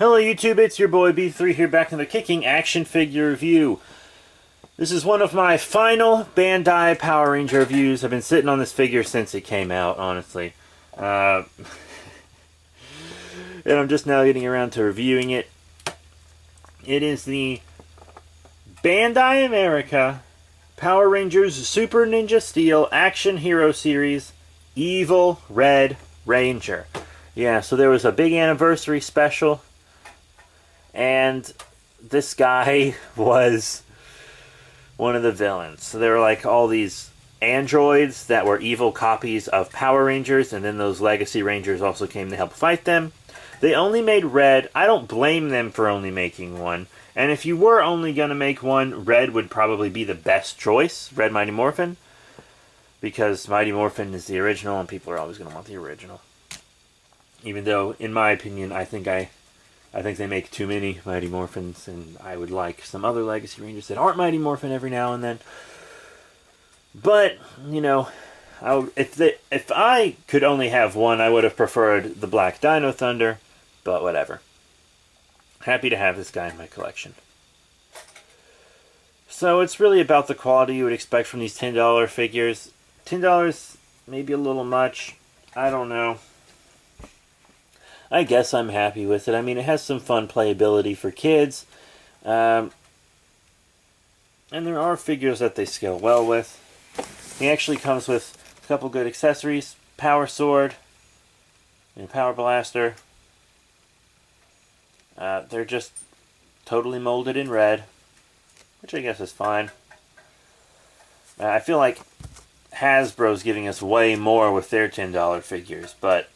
Hello YouTube, it's your boy B3 here back in the Kicking Action Figure Review. This is one of my final Bandai Power Ranger reviews. I've been sitting on this figure since it came out, honestly. And I'm just now getting around to reviewing it. It is the Bandai America Power Rangers Super Ninja Steel Action Hero Series Evil Red Ranger. Yeah, so there was a big anniversary special. And this guy was one of the villains. So there were like all these androids that were evil copies of Power Rangers, and then those Legacy Rangers also came to help fight them. They only made Red. I don't blame them for only making one. And if you were only going to make one, Red would probably be the best choice, Red Mighty Morphin. Because Mighty Morphin is the original, and people are always going to want the original. Even though, in my opinion, I think they make too many Mighty Morphins, and I would like some other Legacy Rangers that aren't Mighty Morphin every now and then. But, you know, if I could only have one, I would have preferred the Black Dino Thunder, but whatever. Happy to have this guy in my collection. So it's really about the quality you would expect from these $10 figures. $10 maybe a little much. I don't know. I guess I'm happy with it. I mean, it has some fun playability for kids. And there are figures that they scale well with. He actually comes with a couple good accessories. Power Sword and Power Blaster. They're just totally molded in red, which I guess is fine. I feel like Hasbro's giving us way more with their $10 figures, but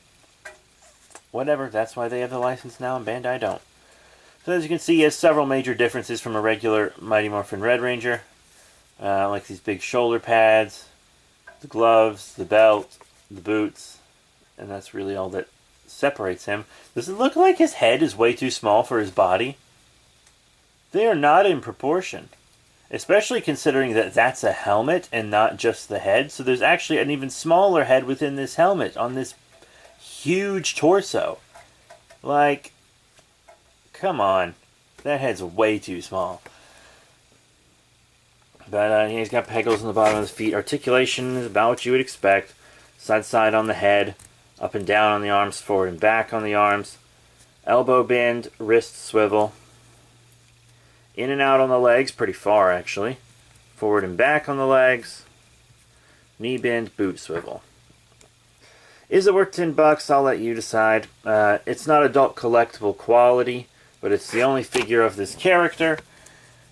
whatever, that's why they have the license now and Bandai don't. So as you can see, he has several major differences from a regular Mighty Morphin Red Ranger. Like these big shoulder pads, the gloves, the belt, the boots, and that's really all that separates him. Does it look like his head is way too small for his body? They are not in proportion. Especially considering that that's a helmet and not just the head. So there's actually an even smaller head within this helmet on this huge torso. Like, come on. That head's way too small. But he's got pegals on the bottom of his feet. Articulation is about what you would expect. Side to side on the head. Up and down on the arms. Forward and back on the arms. Elbow bend. Wrist swivel. In and out on the legs. Pretty far, actually. Forward and back on the legs. Knee bend. Boot swivel. Is it worth $10? I'll let you decide. It's not adult collectible quality, but it's the only figure of this character.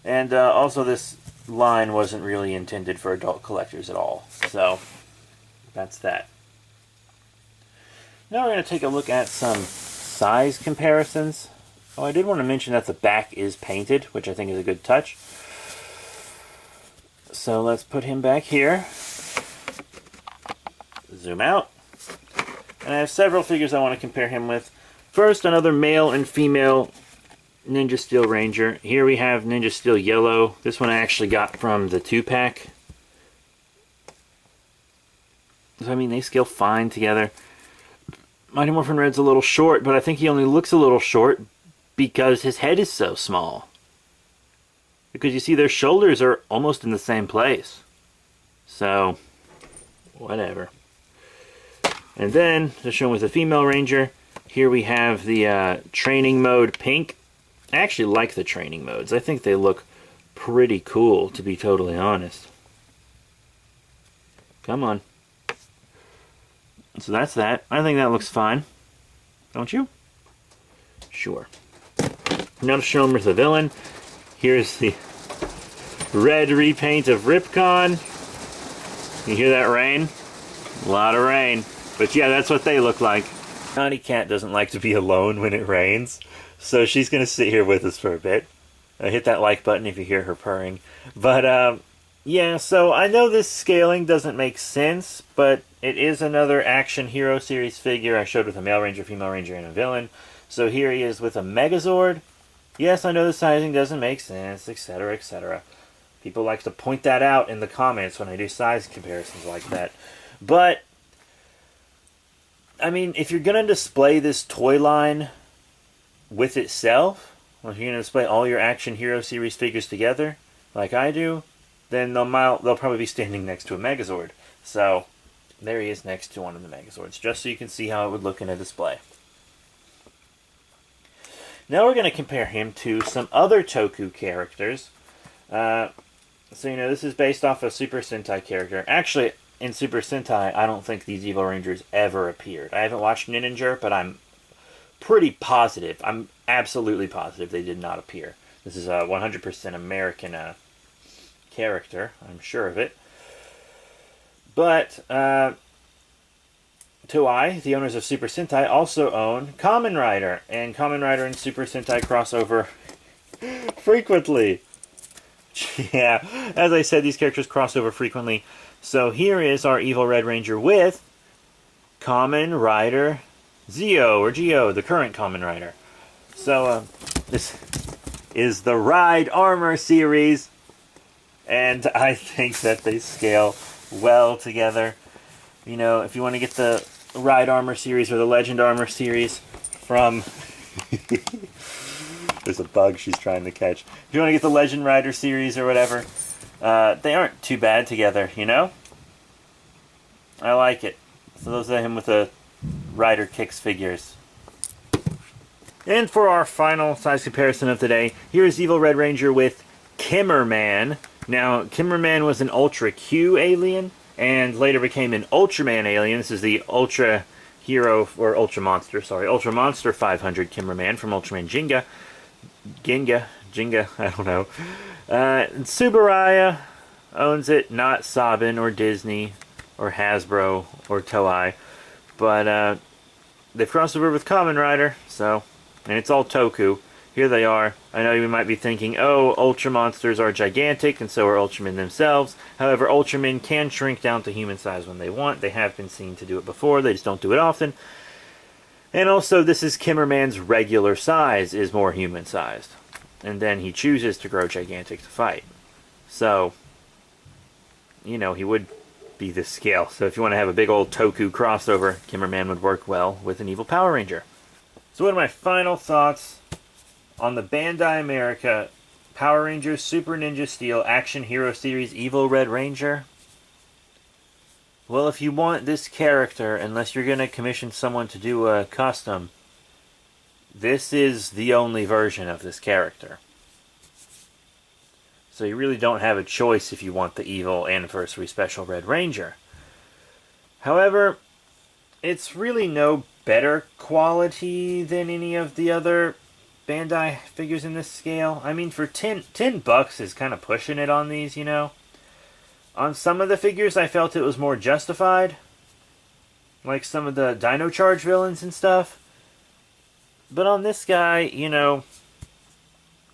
And also this line wasn't really intended for adult collectors at all. So, that's that. Now we're going to take a look at some size comparisons. Oh, I did want to mention that the back is painted, which I think is a good touch. So let's put him back here. Zoom out. And I have several figures I want to compare him with. First, another male and female Ninja Steel Ranger. Here we have Ninja Steel Yellow. This one I actually got from the 2-pack. So, I mean, they scale fine together. Mighty Morphin Red's a little short, but I think he only looks a little short because his head is so small. Because you see, their shoulders are almost in the same place. So, whatever. And then, to show with the female ranger, here we have the training mode pink. I actually like the training modes. I think they look pretty cool, to be totally honest. Come on. So that's that. I think that looks fine. Don't you? Sure. Now to show them with the villain. Here's the red repaint of Ripcon. You hear that rain? A lot of rain. But yeah, that's what they look like. Connie Cat doesn't like to be alone when it rains, so she's going to sit here with us for a bit. Hit that like button if you hear her purring. But, yeah, so I know this scaling doesn't make sense, but it is another Action Hero Series figure I showed with a male ranger, female ranger, and a villain. So here he is with a Megazord. Yes, I know the sizing doesn't make sense, etc., etc. People like to point that out in the comments when I do size comparisons like that. But I mean, if you're going to display this toy line, with itself, well, if you're going to display all your Action Hero Series figures together, like I do, then they'll probably be standing next to a Megazord. So, there he is next to one of the Megazords, just so you can see how it would look in a display. Now we're going to compare him to some other Toku characters. So, this is based off a Super Sentai character. Actually, in Super Sentai, I don't think these Evil Rangers ever appeared. I haven't watched Ninja, but I'm pretty positive. I'm absolutely positive they did not appear. This is a 100% American character. I'm sure of it. But Toei, the owners of Super Sentai, also own Kamen Rider. And Kamen Rider and Super Sentai crossover frequently. Yeah, as I said, these characters cross over frequently. So here is our Evil Red Ranger with Kamen Rider Zeo, or Geo, the current Kamen Rider. So this is the Ride Armor series. And I think that they scale well together. If you want to get the Ride Armor series or the Legend Armor series from... There's a bug she's trying to catch. If you want to get the Legend Rider series or whatever, they aren't too bad together, I like it. So those are him with the Rider Kicks figures. And for our final size comparison of the day, here's Evil Red Ranger with Kimmerman. Now, Kimmerman was an Ultra Q alien, and later became an Ultraman alien. This is the Ultra Hero, or Ultra Monster 500 Kimmerman from Ultraman Ginga, I don't know. Tsuburaya owns it, not Saban or Disney or Hasbro or Toei. But they've crossed over with Kamen Rider, and it's all Toku. Here they are. I know you might be thinking, oh, Ultra Monsters are gigantic, and so are Ultramen themselves. However, Ultramen can shrink down to human size when they want. They have been seen to do it before. They just don't do it often. And also, this is Kimmerman's regular size is more human-sized. And then he chooses to grow gigantic to fight. So, he would be this scale. So if you want to have a big old Toku crossover, Kimmerman would work well with an evil Power Ranger. So what are my final thoughts on the Bandai America Power Rangers Super Ninja Steel Action Hero Series Evil Red Ranger? Well, if you want this character, unless you're going to commission someone to do a custom, this is the only version of this character. So you really don't have a choice if you want the Evil Anniversary Special Red Ranger. However, it's really no better quality than any of the other Bandai figures in this scale. I mean, for $10 is kind of pushing it on these, On some of the figures, I felt it was more justified. Like some of the Dino Charge villains and stuff. But on this guy,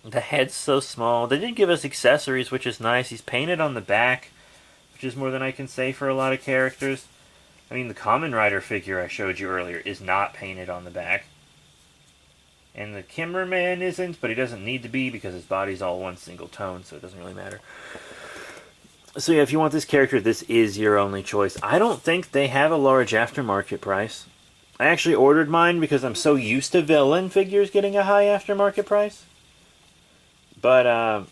the head's so small. They didn't give us accessories, which is nice. He's painted on the back, which is more than I can say for a lot of characters. I mean, the Kamen Rider figure I showed you earlier is not painted on the back. And the Kimmerman isn't, but he doesn't need to be because his body's all one single tone, so it doesn't really matter. So yeah, if you want this character, this is your only choice. I don't think they have a large aftermarket price. I actually ordered mine because I'm so used to villain figures getting a high aftermarket price. But,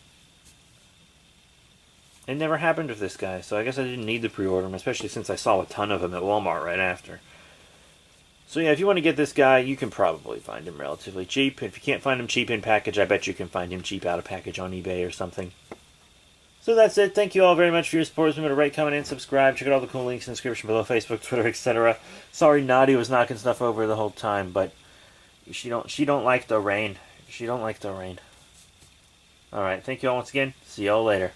it never happened with this guy, so I guess I didn't need to pre-order him, especially since I saw a ton of him at Walmart right after. So yeah, if you want to get this guy, you can probably find him relatively cheap. If you can't find him cheap in package, I bet you can find him cheap out of package on eBay or something. So that's it. Thank you all very much for your support. Remember to rate, comment, and subscribe. Check out all the cool links in the description below: Facebook, Twitter, etc. Sorry, Naughty was knocking stuff over the whole time, but she don't like the rain. She don't like the rain. All right. Thank you all once again. See y'all later.